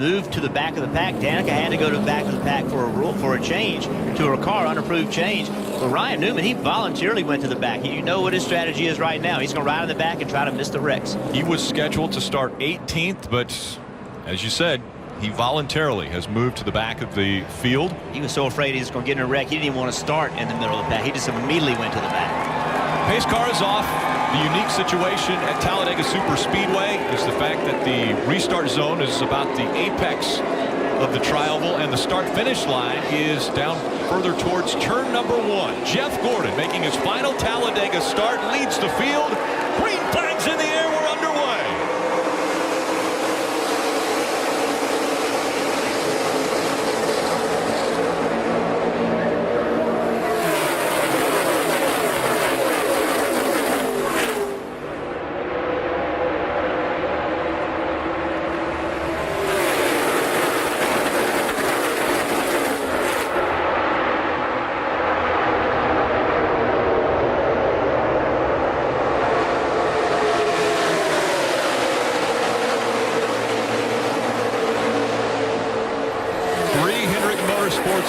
moved to the back of the pack. Danica had to go to the back of the pack for a change to her car, unapproved change. But Ryan Newman, he voluntarily went to the back. You know what his strategy is right now. He's going to ride in the back and try to miss the wrecks. He was scheduled to start 18th, but as you said, he voluntarily has moved to the back of the field. He was so afraid he was going to get in a wreck. He didn't even want to start in the middle of the pack. He just immediately went to the back. Pace car is off. The unique situation at Talladega Super Speedway is the fact that the restart zone is about the apex of the tri-oval, and the start-finish line is down further towards turn number 1. Jeff Gordon making his final Talladega start, leads the field. Green flags in the air. We're underway.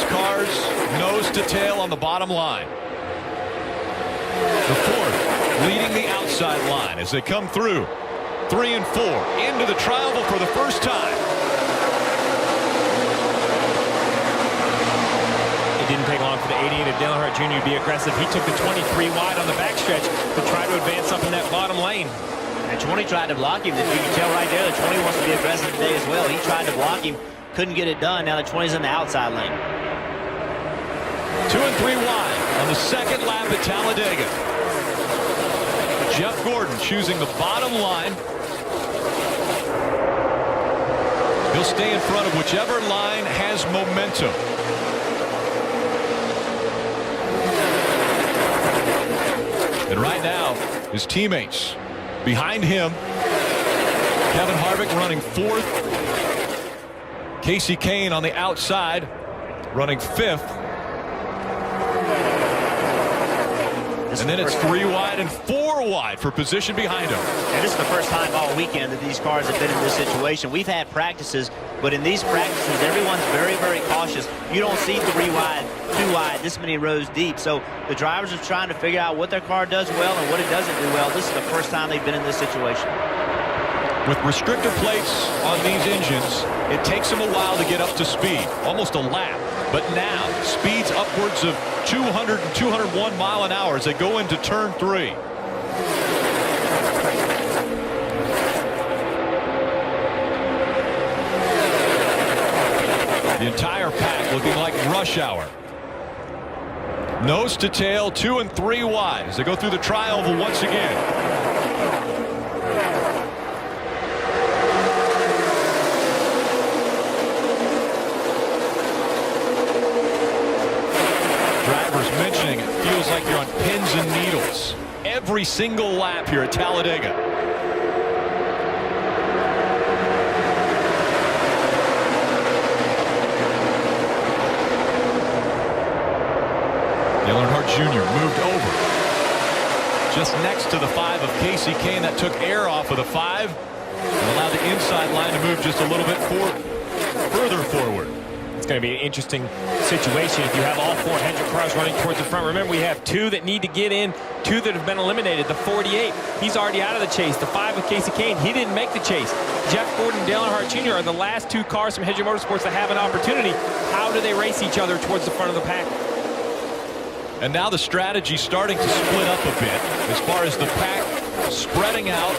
Cars nose to tail on the bottom line. The fourth leading the outside line as they come through 3 and 4 into the tri-oval for the first time. It didn't take long for the 88 of Dale Earnhardt Jr. to be aggressive. He took the 23 wide on the backstretch to try to advance up in that bottom lane. And 20 tried to block him. You can tell right there that 20 wants to be aggressive today as well. He tried to block him, couldn't get it done. Now the 20's in the outside lane. 2 and 3 wide on the second lap at Talladega. Jeff Gordon choosing the bottom line. He'll stay in front of whichever line has momentum. And right now, his teammates behind him. Kevin Harvick running 4th. Kasey Kahne on the outside running 5th. And then it's 3 wide and 4 wide for position behind him. And this is the first time all weekend that these cars have been in this situation. We've had practices, but in these practices, everyone's very, very cautious. You don't see 3 wide, 2 wide, this many rows deep. So the drivers are trying to figure out what their car does well and what it doesn't do well. This is the first time they've been in this situation. With restrictor plates on these engines, it takes them a while to get up to speed, almost a lap. But now, speeds upwards of 200 and 201 mile an hour as they go into turn 3. The entire pack looking like rush hour. Nose to tail, 2 and 3 wide as they go through the tri-oval once again. Mentioning it feels like you're on pins and needles every single lap here at Talladega. Dale Earnhardt Jr. moved over just next to the 5 of Kasey Kahne. That took air off of the 5 and allowed the inside line to move just a little bit further forward. It's going to be an interesting situation if you have all 4 Hendrick cars running towards the front. Remember, we have 2 that need to get in, 2 that have been eliminated. The 48, he's already out of the chase. The 5 of Kasey Kahne, he didn't make the chase. Jeff Gordon and Dale Earnhardt Jr. are the last 2 cars from Hendrick Motorsports that have an opportunity. How do they race each other towards the front of the pack? And now the strategy starting to split up a bit as far as the pack spreading out.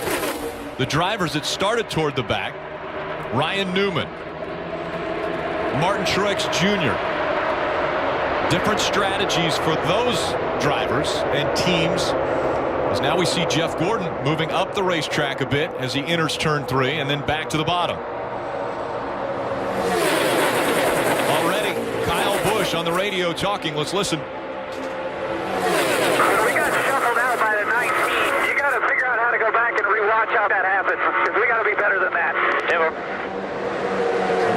The drivers that started toward the back, Ryan Newman, Martin Truex Jr. Different strategies for those drivers and teams. As now we see Jeff Gordon moving up the racetrack a bit as he enters turn 3 and then back to the bottom. Already Kyle Busch on the radio talking. Let's listen. We got shuffled out by the 19. You got to figure out how to go back and rewatch how that happens, because we got to be better than that.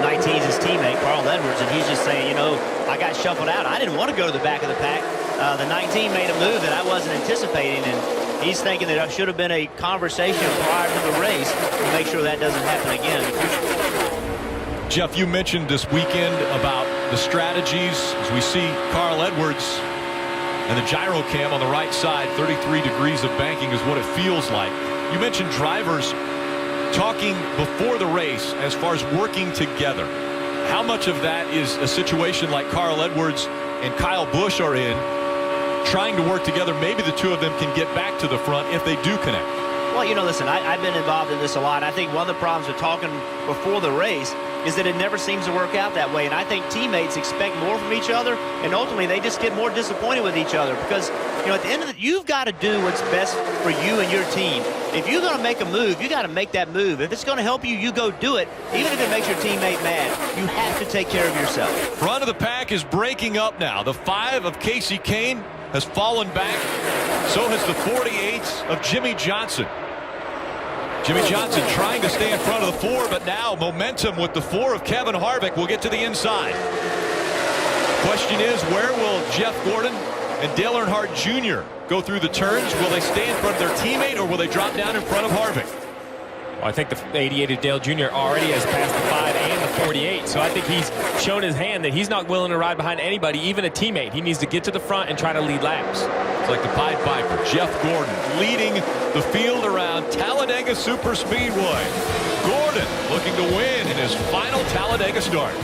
19 is his teammate, Carl Edwards, and he's just saying, you know, I got shuffled out. I didn't want to go to the back of the pack. The 19 made a move that I wasn't anticipating, and he's thinking that there should have been a conversation prior to the race to make sure that doesn't happen again in the future. Jeff, you mentioned this weekend about the strategies as we see Carl Edwards and the gyro cam on the right side. 33 degrees of banking is what it feels like. You mentioned drivers talking before the race as far as working together. How much of that is a situation like Carl Edwards and Kyle Busch are in, trying to work together? Maybe the two of them can get back to the front if they do connect. Well, you know, listen, I've been involved in this a lot. I think one of the problems with talking before the race is that it never seems to work out that way. And I think teammates expect more from each other, and ultimately they just get more disappointed with each other because, you know, at the end of it, you've got to do what's best for you and your team. If you're going to make a move, you got to make that move. If it's going to help you, you go do it, even if it makes your teammate mad. You have to take care of yourself. Front of the pack is breaking up now. The 5 of Kasey Kahne has fallen back. So has the 48 of Jimmie Johnson. Jimmie Johnson trying to stay in front of the 4, but now momentum with the 4 of Kevin Harvick will get to the inside. Question is, where will Jeff Gordon and Dale Earnhardt Jr. go through the turns? Will they stay in front of their teammate, or will they drop down in front of Harvick? Well, I think the 88 of Dale Jr. already has passed the 5 and the 48, so I think he's shown his hand that he's not willing to ride behind anybody, even a teammate. He needs to get to the front and try to lead laps. It's like the Pied Piper, Jeff Gordon leading the field around Talladega Superspeedway. Gordon looking to win in his final Talladega start.